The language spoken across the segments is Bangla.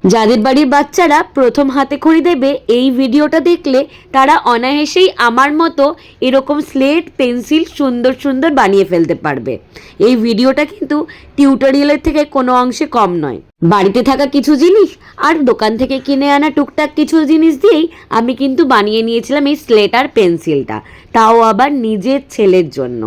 যাদের বাড়ির বাচ্চারা প্রথম হাতে খড়ি দেবে এই ভিডিওটা দেখলে তারা অনায়াসেই আমার মতো এরকম স্লেট পেন্সিল সুন্দর সুন্দর বানিয়ে ফেলতে পারবে। এই ভিডিওটা কিন্তু টিউটোরিয়ালের থেকে কোনো অংশে কম নয়। বাড়িতে থাকা কিছু জিনিস আর দোকান থেকে কিনে আনা টুকটাক কিছু জিনিস দিয়েই আমি কিন্তু বানিয়ে নিয়েছিলাম এই স্লেট আর পেন্সিলটা, তাও আবার নিজের ছেলের জন্য।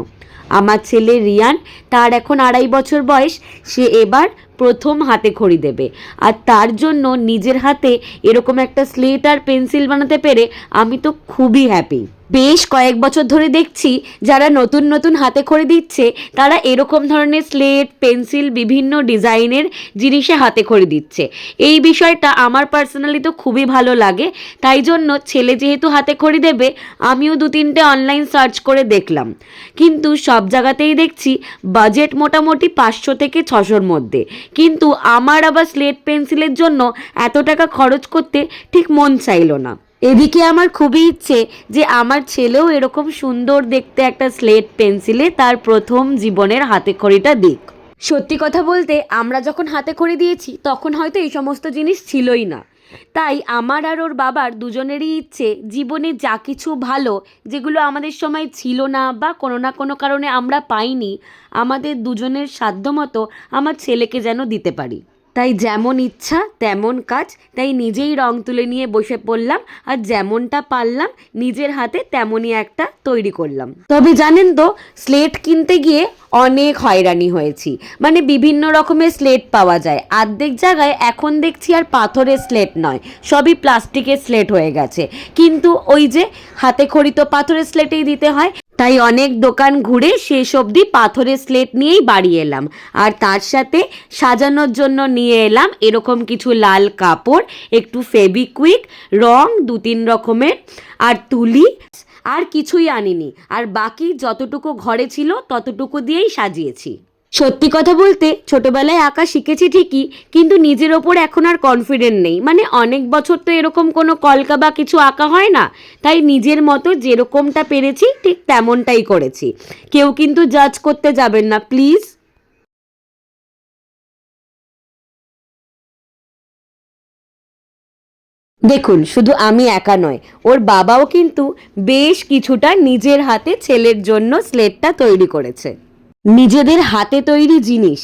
আমার ছেলে রিয়ান, তার এখন 2.5 বছর বয়স। সে এবার প্রথম হাতে খড়ি দেবে, আর তার জন্য নিজের হাতে এরকম একটা স্লেট আর পেন্সিল বানাতে পেরে আমি তো খুবই হ্যাপি। বেশ কয়েক বছর ধরে দেখছি যারা নতুন নতুন হাতে খড়ি দিচ্ছে তারা এরকম ধরনের স্লেট পেন্সিল বিভিন্ন ডিজাইনের জিনিসে হাতে খড়ি দিচ্ছে। এই বিষয়টা আমার পার্সোনালি তো খুবই ভালো লাগে। তাই জন্য ছেলে যেহেতু হাতে খড়ি দেবে, আমিও 2-3টে অনলাইন সার্চ করে দেখলাম, কিন্তু সব জায়গাতেই দেখছি বাজেট মোটামুটি 500 থেকে 600-র মধ্যে। কিন্তু আমার আবার স্লেট পেন্সিলের জন্য এত টাকা খরচ করতে ঠিক মন চাইলো না। এদিকে আমার খুবই ইচ্ছে যে আমার ছেলেও এরকম সুন্দর দেখতে একটা স্লেট পেন্সিলে তার প্রথম জীবনের হাতে খড়িটা দিক। সত্যি কথা বলতে আমরা যখন হাতে খড়ি দিয়েছি তখন হয়তো এই সমস্ত জিনিস ছিলই না। তাই আমার আর ওর বাবার দুজনেরই ইচ্ছে জীবনে যা কিছু ভালো যেগুলো আমাদের সময় ছিল না বা কোনো না কোনো কারণে আমরা পাইনি, আমাদের দুজনের সাধ্যমতো আমার ছেলেকে যেন দিতে পারি। তাই যেমন ইচ্ছা তেমন কাজ, তাই নিজেই রং তুলে নিয়ে বসে পড়লাম আর যেমনটা পারলাম নিজের হাতে তেমনই একটা তৈরি করলাম। তবে জানেন তো, স্লেট কিনতে গিয়ে অনেক হয়রানি হয়েছি। মানে বিভিন্ন রকমের স্লেট পাওয়া যায়, অর্ধেক জায়গায় এখন দেখছি আর পাথরের স্লেট নয়, সবই প্লাস্টিকের স্লেট হয়ে গেছে। কিন্তু ওই যে হাতে খড়ি তো পাথরের স্লেটেই দিতে হয়, তাই অনেক দোকান ঘুরে শেষ অবধি পাথরের স্লেট নিয়েই বাড়ি এলাম। আর তার সাথে সাজানোর জন্য নিয়ে এলাম এরকম কিছু লাল কাপড়, একটু ফেবিকুইক, রং 2-3 রকমের, আর তুলি। আর কিছুই আনিনি, আর বাকি যতটুকু ঘরে ছিল ততটুকু দিয়েই সাজিয়েছি। সত্যি কথা বলতে ছোটবেলায় আঁকা শিখেছি ঠিকই, কিন্তু নিজের ওপর এখন আর কনফিডেন্ট নেই। মানে অনেক বছর তো এরকম কোনো কলকা বা কিছু আঁকা হয় না, তাই নিজের মতো যেরকমটা পেরেছি ঠিক তেমনটাই করেছি। কেউ কিন্তু জাজ করতে যাবেন না প্লিজ। দেখুন, শুধু আমি একা নয়, ওর বাবাও কিন্তু বেশ কিছুটা নিজের হাতে ছেলের জন্য স্লেটটা তৈরি করেছে। নিজেদের হাতে তৈরি জিনিস,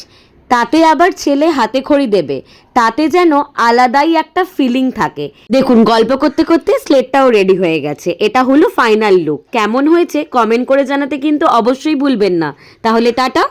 তাতে আবার ছেলে হাতে খড়ি দেবে, তাতে যেন আলাদাই একটা ফিলিং থাকে। দেখুন, গল্প করতে করতে স্লেটটাও রেডি হয়ে গেছে। এটা হলো ফাইনাল লুক। কেমন হয়েছে কমেন্ট করে জানাতে কিন্তু অবশ্যই ভুলবেন না। তাহলে টাটা।